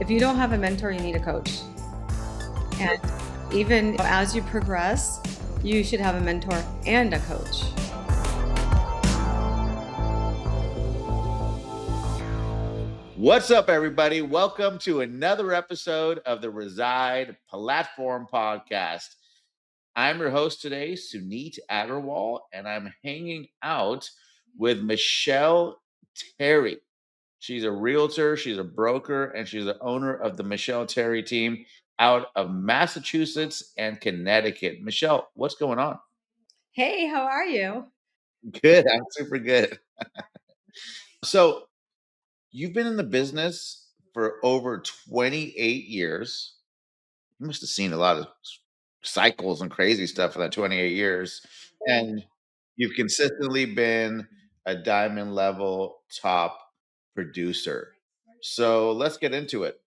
If you don't have a mentor, you need a coach. And even as you progress, you should have a mentor and a coach. What's up, everybody? Welcome to another episode of the Reside Platform Podcast. I'm your host today, Suneet Agarwal, and I'm hanging out with Michelle Terry. She's a realtor, she's a broker, and she's the owner of the Michelle Terry team out of Massachusetts and Connecticut. Michelle, what's going on? Hey, how are you? Good. I'm super good. So, you've been in the business for over 28 years. You must have seen a lot of cycles and crazy stuff for that 28 years. And you've consistently been a diamond level top producer. So let's get into it.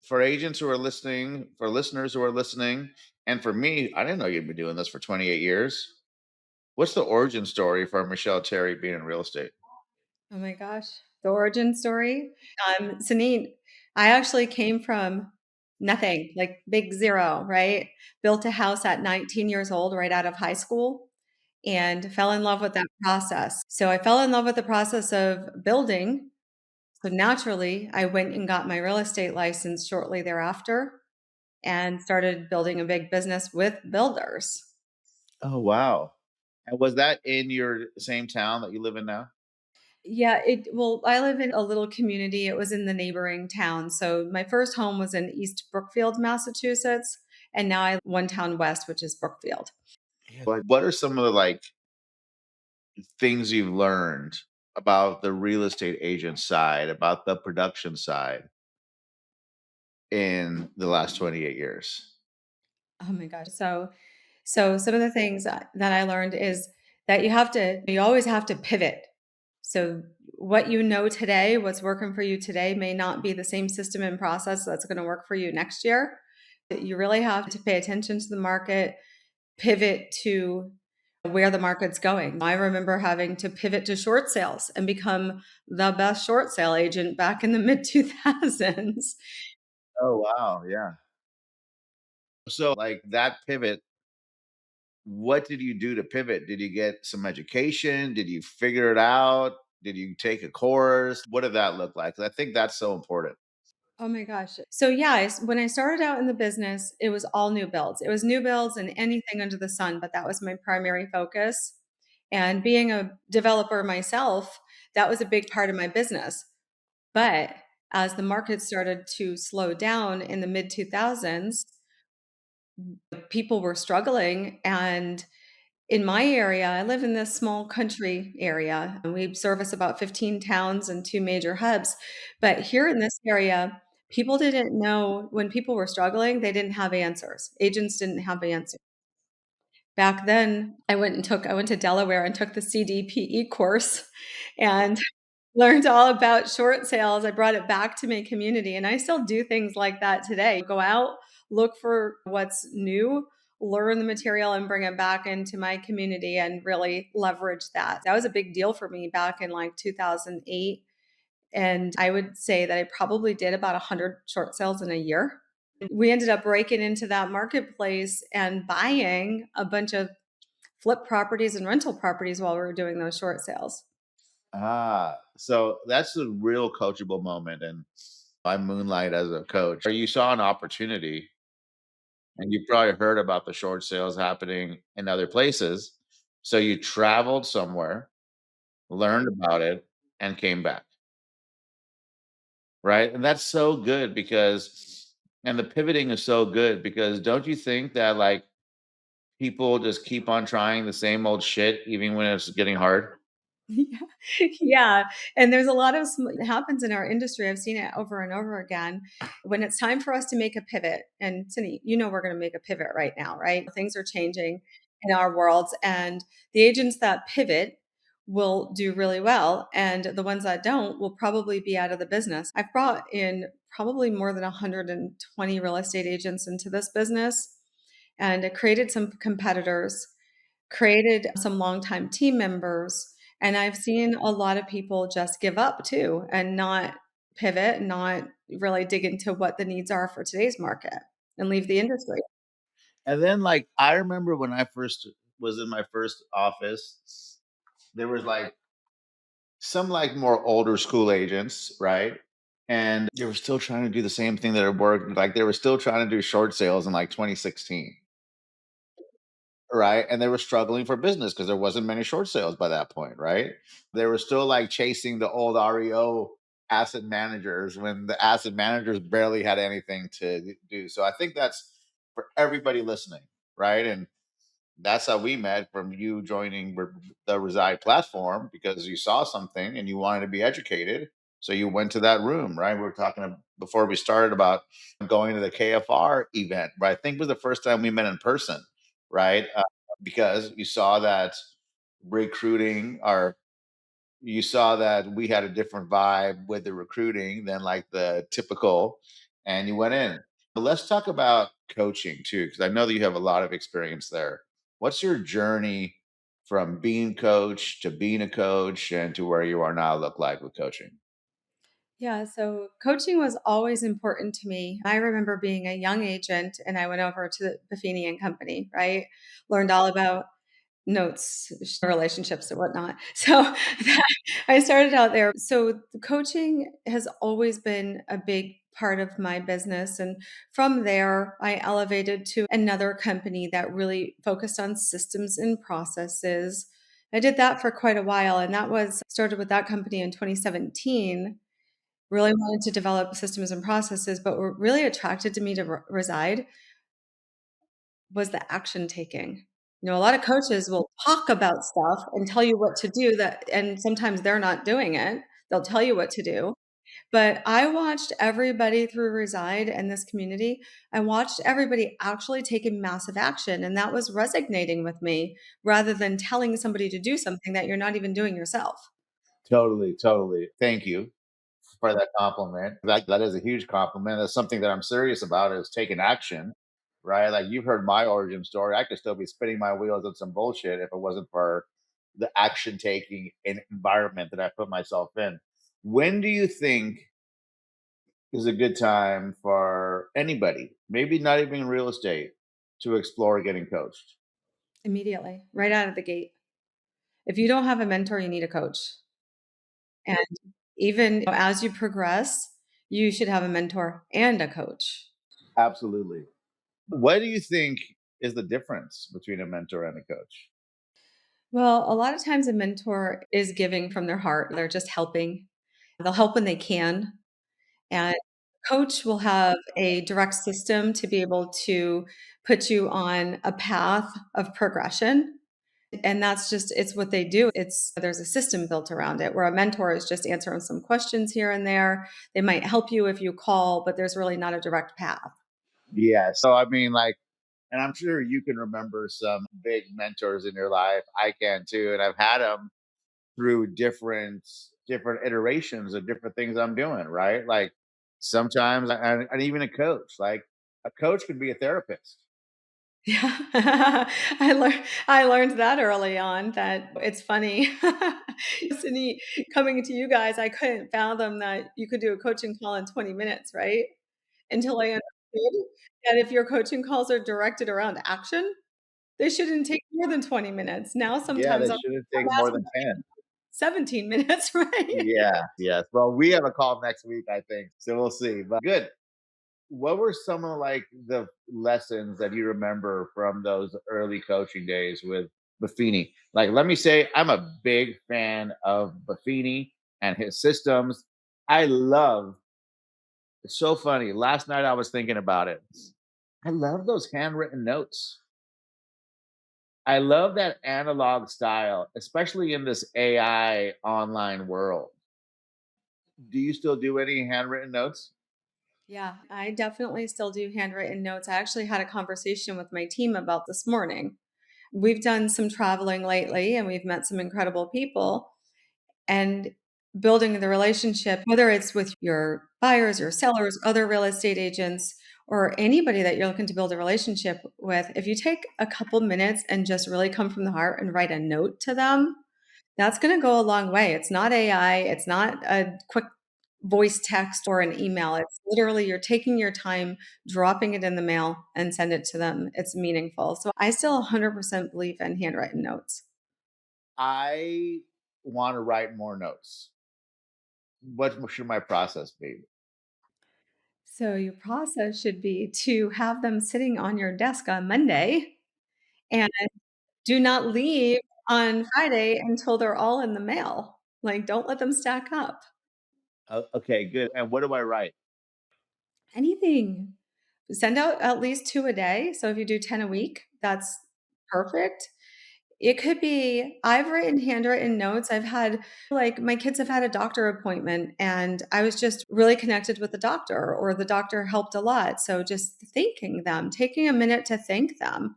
For agents who are listening, for listeners who are listening, and for me, I didn't know you'd been doing this for 28 years. What's the origin story for Michelle Terry being in real estate? Oh my gosh, the origin story. Suneet, I actually came from nothing, like big zero, right? Built a house at 19 years old, right out of high school, and fell in love with that process. So I fell in love with the process of building. So naturally, I went and got my real estate license shortly thereafter and started building a big business with builders. Oh, wow. And was that in your same town that you live in now? Yeah, I live in a little community. It was in the neighboring town. So my first home was in East Brookfield, Massachusetts, and now I one town west, which is Brookfield. Yeah. Like, what are some of the things you've learned about the real estate agent side, about the production side in the last 28 years? Oh my gosh. So some of the things that I learned is that you always have to pivot. So what you know today, what's working for you today may not be the same system and process that's going to work for you next year. You really have to pay attention to the market, pivot to where the market's going. I remember having to pivot to short sales and become the best short sale agent back in the mid 2000s. Oh, wow. Yeah. So, like that pivot, what did you do to pivot? Did you get some education? Did you figure it out? Did you take a course? What did that look like? 'Cause I think that's so important. Oh my gosh. So yeah, when I started out in the business, it was all new builds. It was new builds and anything under the sun, but that was my primary focus. And being a developer myself, that was a big part of my business. But as the market started to slow down in the mid 2000s, people were struggling. And in my area, I live in this small country area, and we service about 15 towns and two major hubs. But here in this area, people didn't know when people were struggling, they didn't have answers. Agents didn't have answers. Back then, I went to Delaware and took the CDPE course and learned all about short sales. I brought it back to my community, and I still do things like that today. Go out, look for what's new, learn the material, and bring it back into my community and really leverage that. That was a big deal for me back in like 2008. And I would say that I probably did about 100 short sales in a year. We ended up breaking into that marketplace and buying a bunch of flip properties and rental properties while we were doing those short sales. So that's a real coachable moment. And I moonlight as a coach. Or you saw an opportunity and you probably heard about the short sales happening in other places. So you traveled somewhere, learned about it, and came back. Right. And that's so good because, and the pivoting is so good because don't you think that people just keep on trying the same old shit even when it's getting hard? Yeah. Yeah, and there's a lot of it happens in our industry. I've seen it over and over again. When it's time for us to make a pivot, and Cindy, you know we're going to make a pivot right now, right? Things are changing in our worlds, and the agents that pivot will do really well, and the ones that don't will probably be out of the business. I've brought in probably more than 120 real estate agents into this business, and it created some competitors, created some longtime team members, and I've seen a lot of people just give up too and not pivot and not really dig into what the needs are for today's market and leave the industry. And then, like, I remember when I first was in my first office, there was like some like more older school agents, right? And they were still trying to do the same thing that had worked. Like they were still trying to do short sales in like 2016, right? And they were struggling for business because there wasn't many short sales by that point, right? They were still like chasing the old REO asset managers when the asset managers barely had anything to do. So I think that's for everybody listening, right? And that's how we met, from you joining the Reside platform because you saw something and you wanted to be educated. So you went to that room, right? We were talking before we started about going to the KFR event, right? I think it was the first time we met in person, right? Because you saw that recruiting our you saw that we had a different vibe with the recruiting than like the typical, and you went in. But let's talk about coaching too, because I know that you have a lot of experience there. What's your journey from being coach to being a coach and to where you are now look like with coaching? Yeah, so coaching was always important to me. I remember being a young agent and I went over to the Buffini and Company, right? Learned all about notes, relationships and whatnot. So that, I started out there. So the coaching has always been a big part of my business. And from there, I elevated to another company that really focused on systems and processes. I did that for quite a while. And that was started with that company in 2017. Really wanted to develop systems and processes, but what really attracted to me to Reside was the action taking. You know, a lot of coaches will talk about stuff and tell you what to do that, and sometimes they're not doing it. They'll tell you what to do. But I watched everybody through Reside and this community. I watched everybody actually taking massive action, and that was resonating with me rather than telling somebody to do something that you're not even doing yourself. Totally, totally. Thank you for that compliment. That is a huge compliment. That's something that I'm serious about is taking action, right? Like you've heard my origin story. I could still be spinning my wheels on some bullshit if it wasn't for the action taking environment that I put myself in. When do you think is a good time for anybody, maybe not even in real estate, to explore getting coached? Immediately, right out of the gate. If you don't have a mentor, you need a coach. And even as you progress, you should have a mentor and a coach. Absolutely. What do you think is the difference between a mentor and a coach? Well, a lot of times a mentor is giving from their heart. They're just helping. They'll help when they can. And coach will have a direct system to be able to put you on a path of progression. And that's just it's what they do. It's there's a system built around it where a mentor is just answering some questions here and there. They might help you if you call, but there's really not a direct path. Yeah. So I mean, like, and I'm sure you can remember some big mentors in your life. I can too, and I've had them through different iterations of different things I'm doing. Right, like sometimes, and even a coach. Like a coach could be a therapist. Yeah. I learned that early on that it's funny. Suneet, coming to you guys, I couldn't fathom that you could do a coaching call in 20 minutes, right? Until I understood that if your coaching calls are directed around action, they shouldn't take more than 20 minutes. Now Yeah, sometimes they I'm shouldn't take I'm more asking than for 10. 17 minutes, right? Yeah, yes. Well, we have a call next week, I think. So we'll see. But good. What were some of like the lessons that you remember from those early coaching days with Buffini? Like, let me say, I'm a big fan of Buffini and his systems. I love. It's so funny. Last night I was thinking about it. I love those handwritten notes. I love that analog style, especially in this AI online world. Do you still do any handwritten notes? Yeah, I definitely still do handwritten notes. I actually had a conversation with my team about this morning. We've done some traveling lately and we've met some incredible people and building the relationship, whether it's with your buyers, your sellers, other real estate agents, or anybody that you're looking to build a relationship with. If you take a couple minutes and just really come from the heart and write a note to them, that's going to go a long way. It's not AI, it's not a quick voice text or an email. It's literally you're taking your time, dropping it in the mail, and send it to them. It's meaningful. So I still 100% believe in handwritten notes. I want to write more notes. What should my process be? So your process should be to have them sitting on your desk on Monday and do not leave on Friday until they're all in the mail. Like, don't let them stack up. Okay, good. And what do I write? Anything. Send out at least 2 a day. So if you do 10 a week, that's perfect. It could be I've written handwritten notes. I've had like my kids have had a doctor appointment and I was just really connected with the doctor or the doctor helped a lot. So just thanking them, taking a minute to thank them.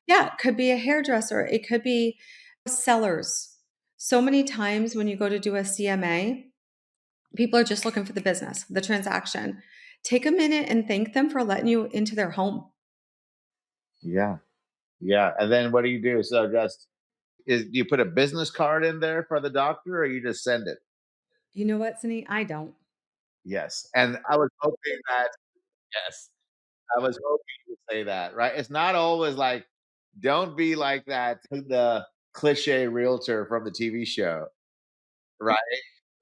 Yeah, it could be a hairdresser. It could be sellers. So many times when you go to do a CMA, people are just looking for the business, the transaction. Take a minute and thank them for letting you into their home. Yeah. Yeah. And then what do you do? So just do you put a business card in there for the doctor or you just send it? You know what, Sunny? I don't. Yes. And I was hoping that, yes, I was hoping you would say that, right? It's not always like, don't be like that, the cliche realtor from the TV show, right?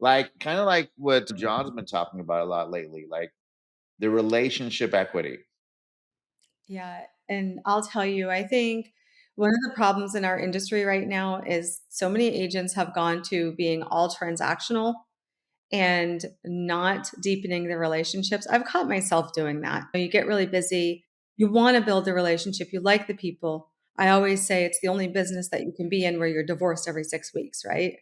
Like, kind of like what John's been talking about a lot lately, like the relationship equity. Yeah, and I'll tell you, I think one of the problems in our industry right now is so many agents have gone to being all transactional and not deepening the relationships. I've caught myself doing that. You get really busy, you wanna build the relationship, you like the people. I always say it's the only business that you can be in where you're divorced every 6 weeks, right?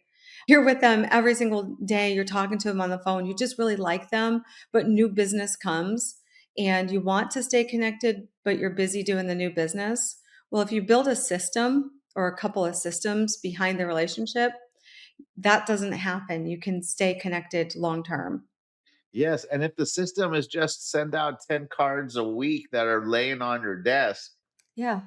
You're with them every single day, you're talking to them on the phone, you just really like them, but new business comes and you want to stay connected, but you're busy doing the new business. Well, if you build a system or a couple of systems behind the relationship, that doesn't happen. You can stay connected long term. Yes. And if the system is just send out 10 cards a week that are laying on your desk, Yeah.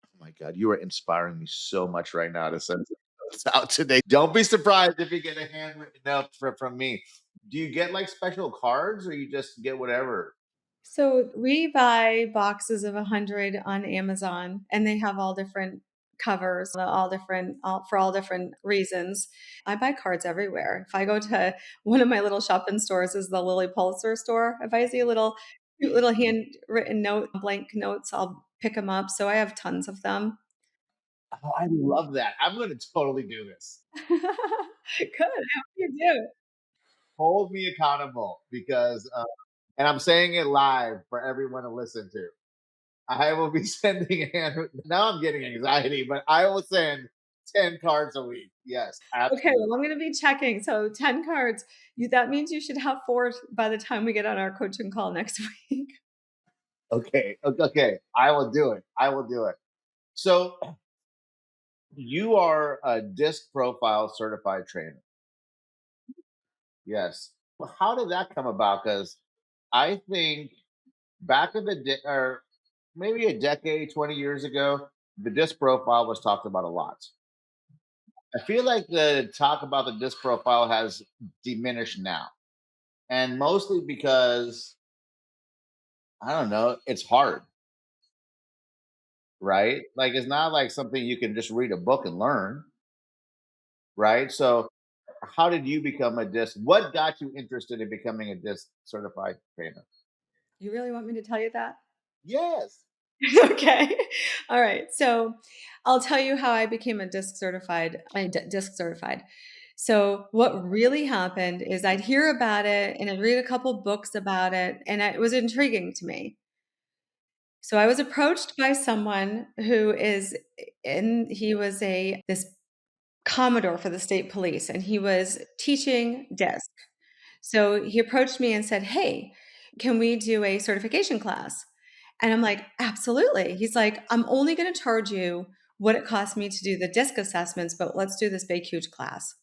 oh my God, you are inspiring me so much right now to send some notes out today. Don't be surprised if you get a handwritten note from me. Do you get like special cards or you just get whatever? So we buy boxes of 100 on Amazon and they have all different covers, all different, all, for all different reasons. I buy cards everywhere. If I go to one of my little shopping stores is the Lily Pulitzer store. If I see a little cute little handwritten note, blank notes, I'll pick them up. So I have tons of them. Oh, I love that. I'm going to totally do this. Good. I hope you do. Hold me accountable because, and I'm saying it live for everyone to listen to. I will be sending a handwritten. Now I'm getting anxiety, but I will send 10 cards a week. Yes, Okay, absolutely. well, I'm gonna be checking. So 10 cards. You that means you should have 4 by the time we get on our coaching call next week. Okay. Okay. I will do it. I will do it. So you are a disc profile certified trainer. Yes. Well, how did that come about? Because I think back in the or maybe a decade, 20 years ago, the disc profile was talked about a lot. I feel like the talk about the disc profile has diminished now. And mostly because I don't know, it's hard, right? Like it's not like something you can just read a book and learn, right? So how did you become a disc? What got you interested in becoming a disc certified trainer? You really want me to tell you that? Yes. Okay. All right. So I'll tell you how I became a disc certified. So what really happened is I'd hear about it and I'd read a couple books about it and it was intriguing to me. So I was approached by someone who is in he was a this Commodore for the state police and he was teaching disc. So he approached me and said, "Hey, can we do a certification class?" And I'm like, "Absolutely." He's like, "I'm only going to charge you what it costs me to do the disc assessments, but let's do this big, huge class."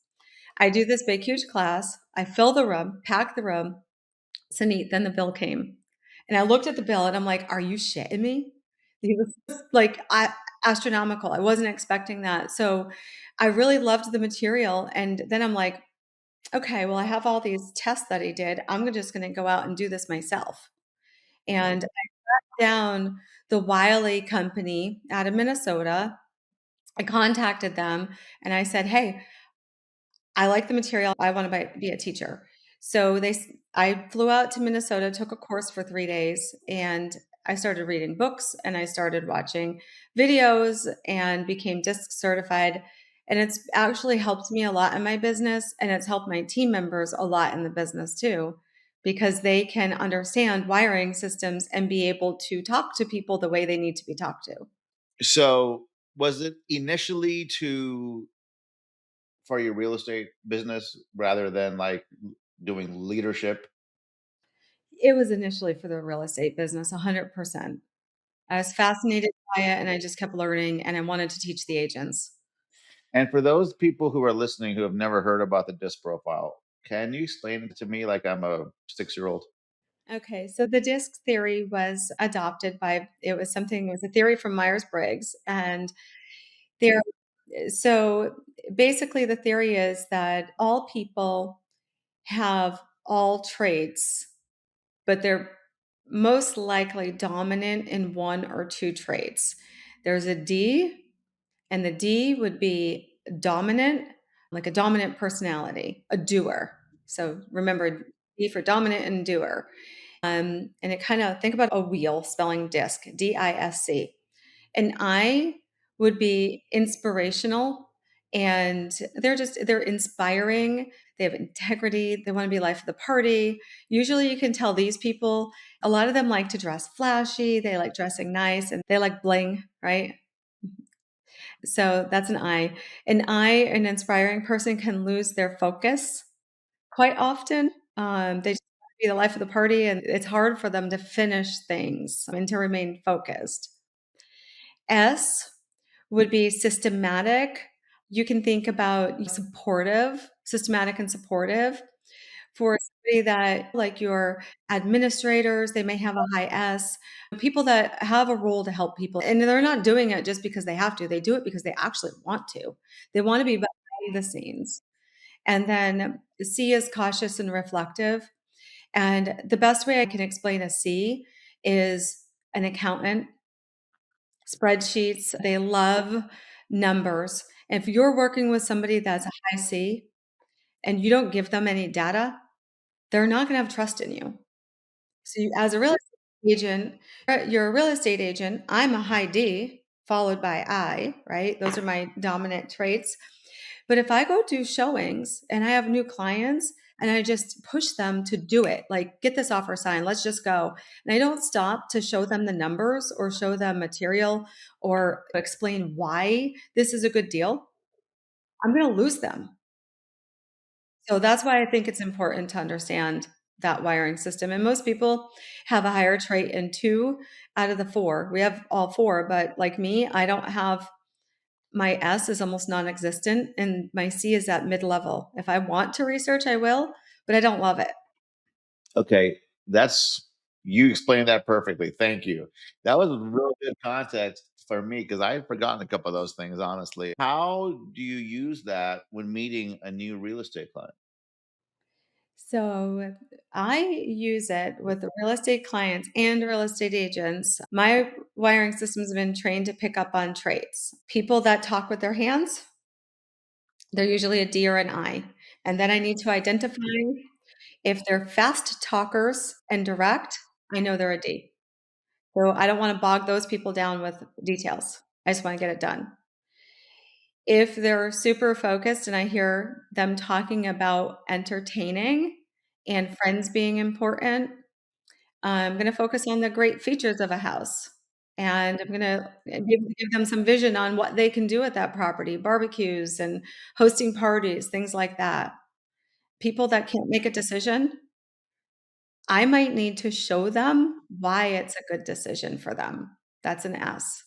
I do this big, huge class. I fill the room, pack the room. So neat. Then the bill came. And I looked at the bill and I'm like, "Are you shitting me?" He was like astronomical. I wasn't expecting that. So I really loved the material. And then I'm like, okay, well, I have all these tests that I did. I'm just going to go out and do this myself. And I found the Wiley Company out of Minnesota. I contacted them and I said, "Hey, I like the material. I want to be a teacher." So I flew out to Minnesota, took a course for 3 days, and I started reading books and I started watching videos and became DISC certified. And it's actually helped me a lot in my business, and it's helped my team members a lot in the business too, because they can understand wiring systems and be able to talk to people the way they need to be talked to. So, was it initially to for your real estate business rather than like doing leadership? It was initially for the real estate business, 100%. I was fascinated by it and I just kept learning and I wanted to teach the agents. And for those people who are listening who have never heard about the disc profile, can you explain it to me like I'm a 6-year-old? Okay, so the disc theory was adopted by it was a theory from Myers-Briggs and there so basically the theory is that all people have all traits, but they're most likely dominant in one or two traits. There's a D, and the D would be dominant, like a dominant personality, a doer. So remember D for dominant and doer. And it kind of think about a wheel spelling disc, DISC. And I would be inspirational and they're inspiring. They have integrity. They want to be life of the party. Usually you can tell these people, a lot of them like to dress flashy. They like dressing nice and they like bling, right? So that's an I. An inspiring person, can lose their focus quite often. They just want to be the life of the party, and it's hard for them to finish things and to remain focused. S would be systematic. You can think about supportive, systematic and supportive. For somebody that, like your administrators, they may have a high S. People that have a role to help people, and they're not doing it just because they have to. They do it because they actually want to. They want to be behind the scenes. And then C is cautious and reflective. And the best way I can explain a C is an accountant, spreadsheets. They love numbers. If you're working with somebody that's a high C and you don't give them any data, they're not going to have trust in you. So you, as a real estate agent, you're a real estate agent. I'm a high D followed by I, right? Those are my dominant traits. But if I go do showings and I have new clients and I just push them to do it, like get this offer signed, let's just go. And I don't stop to show them the numbers or show them material or explain why this is a good deal, I'm going to lose them. So that's why I think it's important to understand that wiring system. And most people have a higher trait in two out of the four. We have all four, but like me, I don't have my S is almost non-existent and my C is at mid-level. If I want to research, I will, but I don't love it. Okay, that's you explained that perfectly. Thank you. That was real good context for me because I had forgotten a couple of those things, honestly. How do you use that when meeting a new real estate client? So I use it with the real estate clients and real estate agents. My wiring systems have been trained to pick up on traits. People that talk with their hands, they're usually a D or an I. And then I need to identify if they're fast talkers and direct, I know they're a D. So I don't want to bog those people down with details. I just want to get it done. If they're super focused and I hear them talking about entertaining and friends being important, I'm going to focus on the great features of a house. And I'm going to be able to give them some vision on what they can do at that property, barbecues and hosting parties, things like that. People that can't make a decision, I might need to show them why it's a good decision for them. That's an S.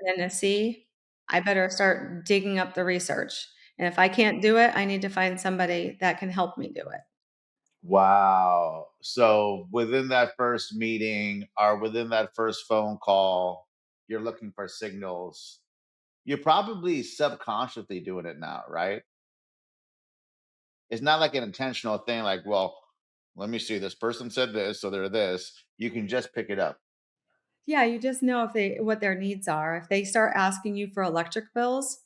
And then a C, I better start digging up the research. And if I can't do it, I need to find somebody that can help me do it. Wow. So within that first meeting or within that first phone call, you're looking for signals. You're probably subconsciously doing it now, right? It's not like an intentional thing, like, well, let me see, this person said this, so they're this. You can just pick it up. Yeah, you just know if they what their needs are. If they start asking you for electric bills,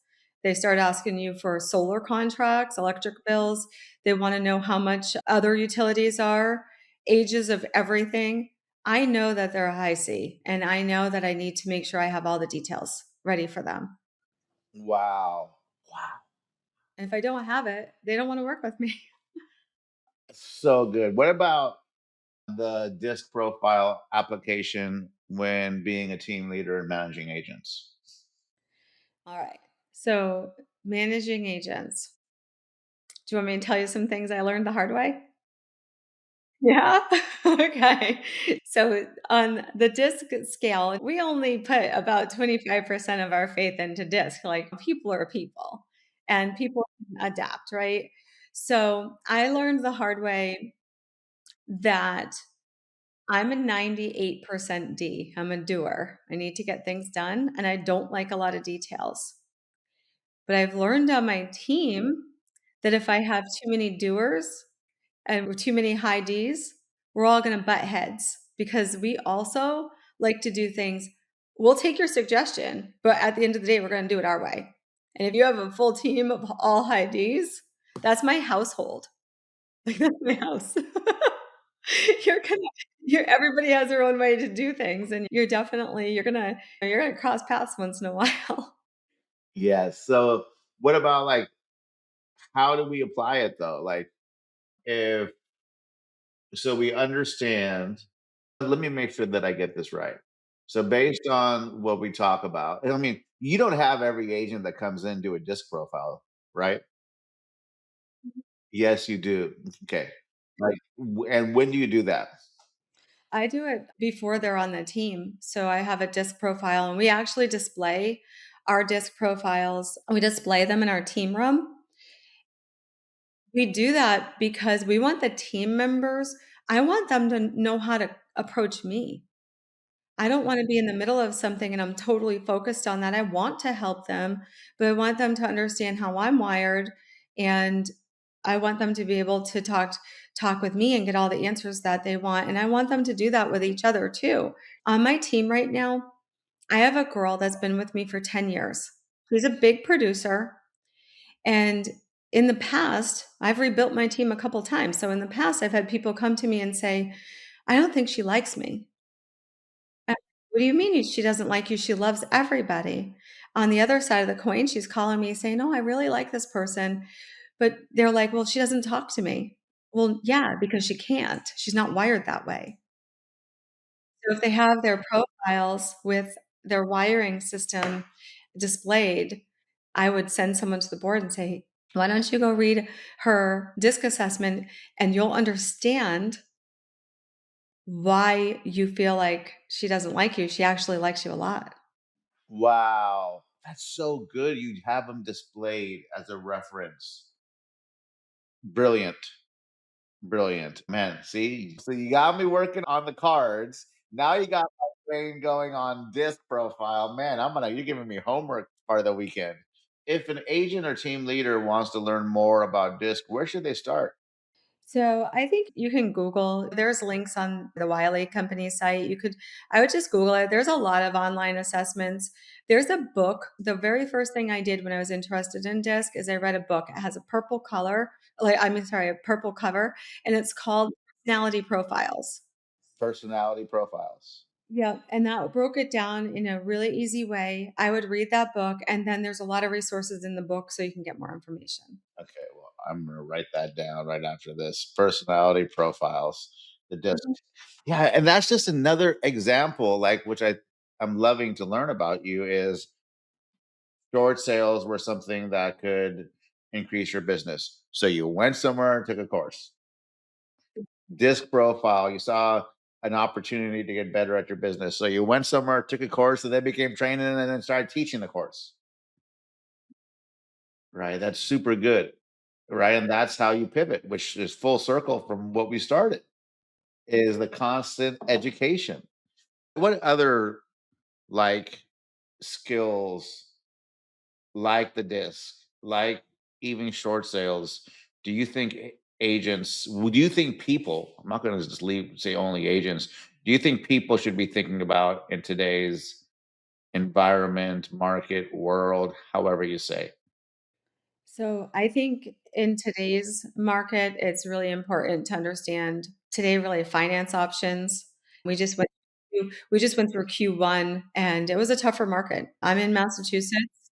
they start asking you for solar contracts, electric bills, they wanna know how much other utilities are, ages of everything. I know that they're a high C, and I know that I need to make sure I have all the details ready for them. Wow. Wow. And if I don't have it, they don't wanna work with me. So good. What about the disc profile application when being a team leader and managing agents? All right. So, managing agents. Do you want me to tell you some things I learned the hard way? Yeah? Okay. So on the DISC scale, we only put about 25% of our faith into DISC, like, people are people, and people can adapt, right? So I learned the hard way that I'm a 98% D. I'm a doer. I need to get things done, and I don't like a lot of details. But I've learned on my team that if I have too many doers and too many high Ds, we're all gonna butt heads because we also like to do things. We'll take your suggestion, but at the end of the day, we're gonna do it our way. And if you have a full team of all high Ds, that's my household. Like, that's my house. You're gonna everybody has their own way to do things, and you're gonna cross paths once in a while. Yes. So what about, like, how do we apply it though? Like, if so we understand, let me make sure that I get this right. So based on what we talk about, I mean, you don't have every agent that comes in do a disc profile, right? Yes, you do. Okay. Like, and when do you do that? I do it before they're on the team. So I have a disc profile and we actually display our disc profiles. We display them in our team room. We do that because we want the team members, I want them to know how to approach me. I don't want to be in the middle of something and I'm totally focused on that. I want to help them, but I want them to understand how I'm wired and I want them to be able to talk with me and get all the answers that they want and I want them to do that with each other too. On my team right now, I have a girl that's been with me for 10 years. She's a big producer and in the past, I've rebuilt my team a couple times. So in the past, I've had people come to me and say, "I don't think she likes me." What do you mean she doesn't like you? She loves everybody. On the other side of the coin, she's calling me saying, "Oh, I really like this person." But they're like, "Well, she doesn't talk to me." Well, yeah, because she can't. She's not wired that way. So if they have their profiles with their wiring system displayed, I would send someone to the board and say, "Why don't you go read her disc assessment and you'll understand why you feel like she doesn't like you. She actually likes you a lot." Wow. That's so good. You have them displayed as a reference. Brilliant. Brilliant. Man, see? So you got me working on the cards. Now you got my brain going on disc profile. Man, you're giving me homework part of the weekend. If an agent or team leader wants to learn more about disc, where should they start? So I think you can Google. There's links on the Wiley Company site. I would just Google it. There's a lot of online assessments. There's a book. The very first thing I did when I was interested in disc is I read a book. It has a purple color, a purple cover, and it's called Personality Profiles. Personality profiles. Yeah, and that broke it down in a really easy way. I would read that book, and then there's a lot of resources in the book so you can get more information. Okay, well, I'm gonna write that down right after this. Personality profiles. The disc. Mhm. Yeah, and that's just another example, like, which I'm loving to learn about you is short sales were something that could increase your business. So you went somewhere and took a course. Disc profile, you saw an opportunity to get better at your business. So you went somewhere, took a course, and then became training and then started teaching the course. Right. That's super good. Right. And that's how you pivot, which is full circle from what we started, is the constant education. What other, like, skills, like the disc, like even short sales, do you think agents, would you think people, I'm not going to just leave, say only agents, do you think people should be thinking about in today's environment, market, world, however you say? So I think in today's market, it's really important to understand today really finance options. We just went we just went through Q1 and it was a tougher market. I'm in Massachusetts.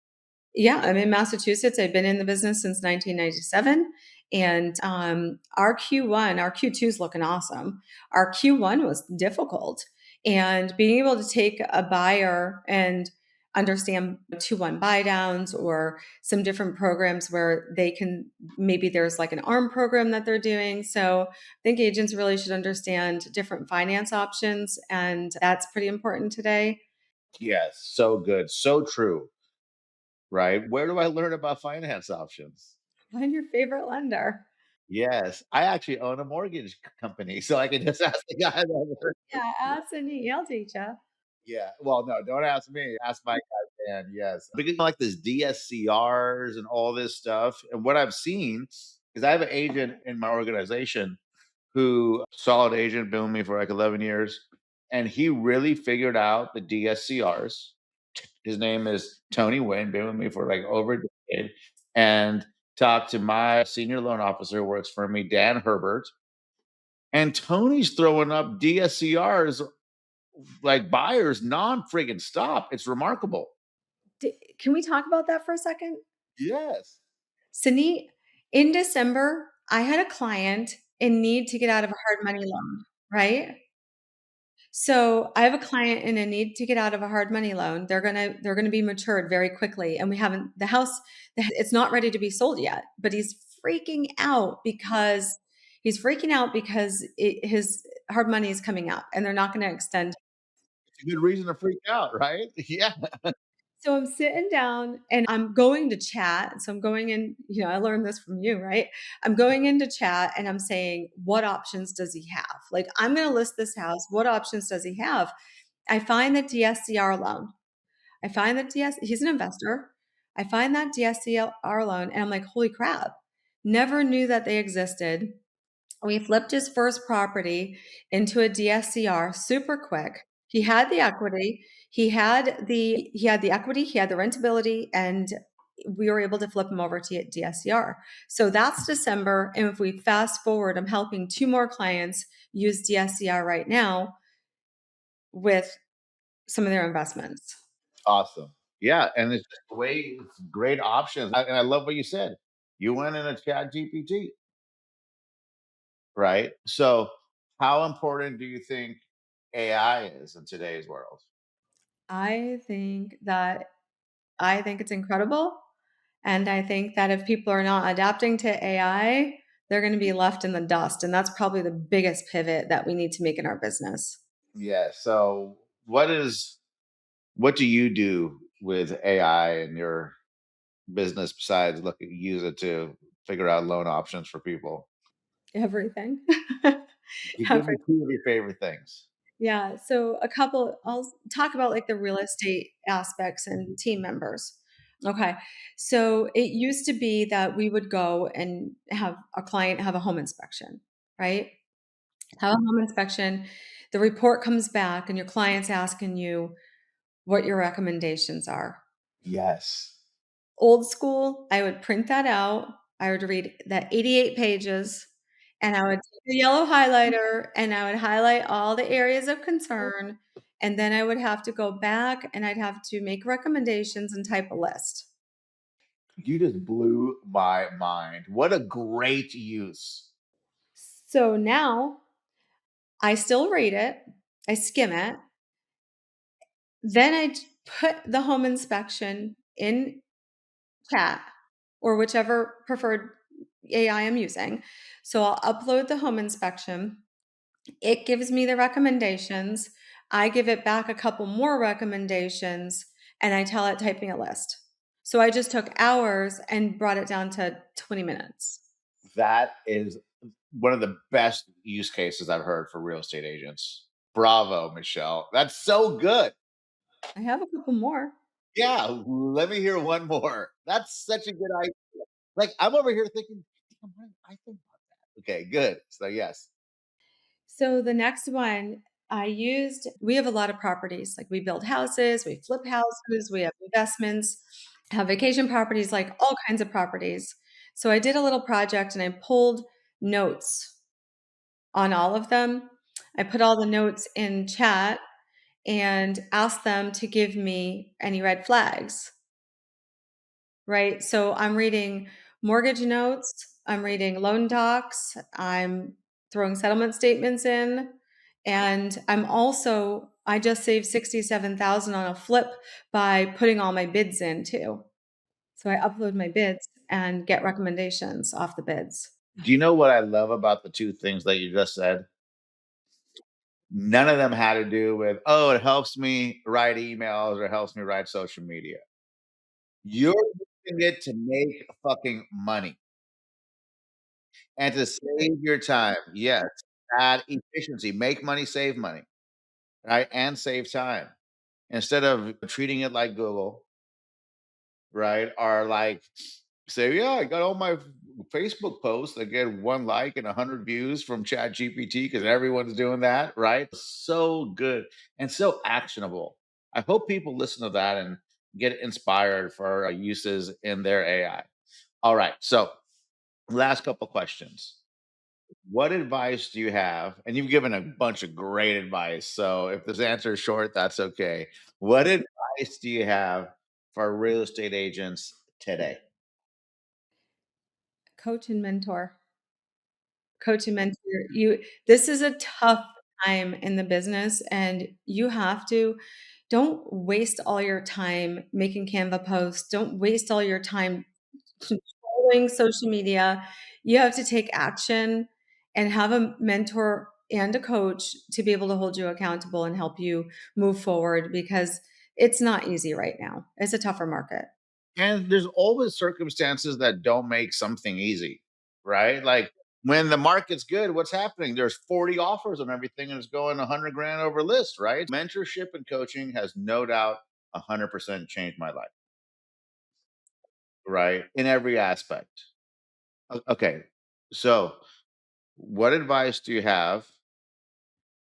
Yeah, I'm in Massachusetts. I've been in the business since 1997, and, our Q1 our Q2 is looking awesome. Our Q1 was difficult, and being able to take a buyer and understand 2-1 buy downs or some different programs where they can maybe there's like an ARM program that they're doing. So, I think agents really should understand different finance options, and that's pretty important today. Yes, so good, so true, right? Where do I learn about finance options? Find your favorite lender. Yes, I actually own a mortgage company, so I can just ask the guy that. Yeah, ask Suneet, he'll teach ya. Yeah, well, no, don't ask me, ask my guy, Dan, yes. Because like this DSCRs and all this stuff, and what I've seen is I have an agent in my organization who solid agent, been with me for like 11 years, and he really figured out the DSCRs. His name is Tony Wynn, been with me for like over a decade, and talked to my senior loan officer who works for me, Dan Herbert, and Tony's throwing up DSCRs like buyers non-friggin' stop. It's remarkable. Can we talk about that for a second? Yes. Suneet, in December, I had a client in need to get out of a hard money loan, right? So, I have a client in a need to get out of a hard money loan. They're gonna be matured very quickly, and we haven't it's not ready to be sold yet, but he's freaking out because his hard money is coming up, and they're not gonna extend. It's a good reason to freak out, right? Yeah. So I'm sitting down and I'm going to chat. So I'm going in, I learned this from you, right? I'm going into chat and I'm saying, what options does he have? Like, I'm going to list this house. What options does he have? I find the DSCR loan. I find that he's an investor. I find that DSCR loan and I'm like, holy crap. Never knew that they existed. We flipped his first property into a DSCR super quick. He had the equity, he had the equity, he had the rentability, and we were able to flip him over to DSCR. So that's December, and if we fast forward, I'm helping 2 more clients use DSCR right now with some of their investments. Awesome. Yeah, and it's just the way it's great options. And I love what you said. You went in a chat GPT, right? So how important do you think AI is in today's world? I think that I think it's incredible. And I think that if people are not adapting to AI, they're going to be left in the dust. And that's probably the biggest pivot that we need to make in our business. Yeah. So what do you do with AI in your business besides look at use it to figure out loan options for people? Everything. You give me Every- two of your favorite things. yeah. So I'll talk about like the real estate aspects and team members. Okay. So it used to be that we would go and have a client have a home inspection, right? Have a home inspection. The report comes back and your client's asking you what your recommendations are. Yes. Old school, I would print that out. I would read that 88 pages, and I would take the yellow highlighter, and I would highlight all the areas of concern, and then I would have to go back, and I'd have to make recommendations and type a list. You just blew my mind. What a great use. So now I still read it, I skim it, then I put the home inspection in chat or whichever preferred AI I'm using. So I'll upload the home inspection. It gives me the recommendations. I give it back a couple more recommendations and I tell it type me a list. So I just took hours and brought it down to 20 minutes. That is one of the best use cases I've heard for real estate agents. Bravo, Michelle. That's so good. I have a couple more. Yeah, let me hear one more. That's such a good idea. Like I'm over here thinking, I think about that. Okay, good. So yes. So the next one we have a lot of properties. Like we build houses, we flip houses, we have investments, have vacation properties, like all kinds of properties. So I did a little project and I pulled notes on all of them. I put all the notes in chat and asked them to give me any red flags. Right? So I'm reading mortgage notes, I'm reading loan docs, I'm throwing settlement statements in, and I just saved 67,000 on a flip by putting all my bids in too. So I upload my bids and get recommendations off the bids. Do you know what I love about the two things that you just said? None of them had to do with, oh, it helps me write emails or helps me write social media. You're using it to make fucking money and to save your time. Yes, add efficiency, make money, save money, right? And save time. Instead of treating it like Google, right? Or like say, yeah, I got all my Facebook posts that get one like and 100 views from Chat GPT because everyone's doing that, right? So good and so actionable. I hope people listen to that and get inspired for uses in their AI. All right. So, last couple questions. What advice do you have? And you've given a bunch of great advice. So if this answer is short, that's okay. What advice do you have for real estate agents today? Coach and mentor. Coach and mentor. This is a tough time in the business and you have to don't waste all your time making Canva posts. Don't waste all your time following social media. You have to take action and have a mentor and a coach to be able to hold you accountable and help you move forward because it's not easy right now. It's a tougher market. And there's always circumstances that don't make something easy, right? Like when the market's good, what's happening? There's 40 offers on everything and it's going 100 grand over list, right? Mentorship and coaching has no doubt 100% changed my life, right? In every aspect. Okay. So, what advice do you have?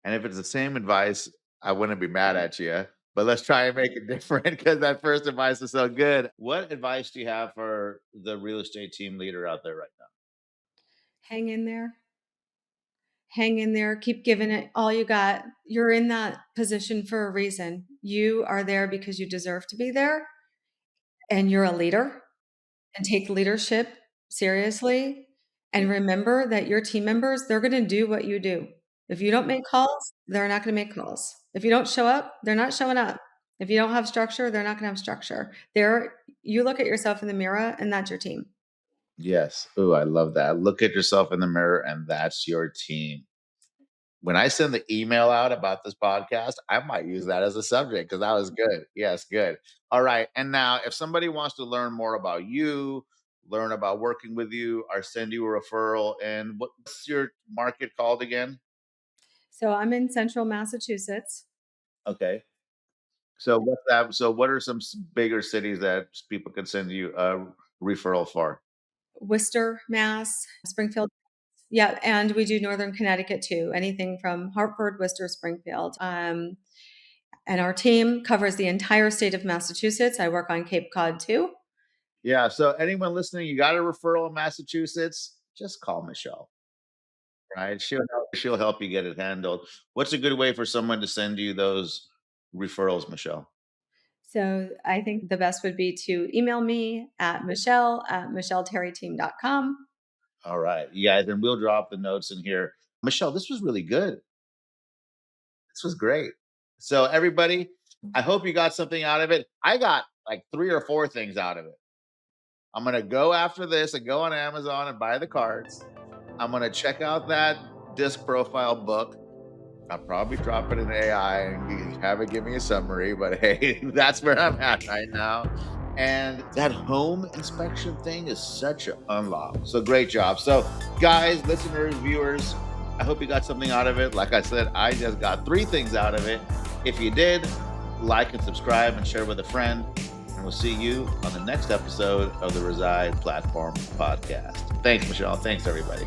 And if it's the same advice, I wouldn't be mad at you. But let's try and make it different because that first advice is so good. What advice do you have for the real estate team leader out there right now? Hang in there. Hang in there. Keep giving it all you got. You're in that position for a reason. You are there because you deserve to be there and you're a leader and take leadership seriously. And remember that your team members, they're going to do what you do. If you don't make calls, they're not going to make calls. If you don't show up, they're not showing up. If you don't have structure, they're not going to have structure. You look at yourself in the mirror and that's your team. Yes. Oh, I love that. Look at yourself in the mirror, and that's your team. When I send the email out about this podcast, I might use that as a subject because that was good. Yes, good. All right. And now, if somebody wants to learn more about you, learn about working with you, or send you a referral, and what's your market called again? So I'm in central Massachusetts, Okay. So what's that? So what are some bigger cities that people could send you a referral for? Worcester, Mass, Springfield. Yeah, and we do Northern Connecticut too. Anything from Hartford, Worcester, Springfield. And our team covers the entire state of Massachusetts. I work on Cape Cod too. Yeah. So anyone listening, you got a referral in Massachusetts? Just call Michelle. Right? She'll help you get it handled. What's a good way for someone to send you those referrals, Michelle? So I think the best would be to email me at michelle@michelleterryteam.com. All right. You guys, and we'll drop the notes in here. Michelle, this was really good. This was great. So everybody, I hope you got something out of it. I got like 3 or 4 things out of it. I'm gonna go after this and go on Amazon and buy the cards. I'm gonna check out that disc profile book. I'll probably drop it in AI and have it give me a summary, but hey, that's where I'm at right now. And that home inspection thing is such an unlock. So great job. So, guys, listeners, viewers, I hope you got something out of it. Like I said, I just got 3 things out of it. If you did, like and subscribe and share with a friend. And we'll see you on the next episode of the Reside Platform podcast. Thanks, Michelle. Thanks, everybody.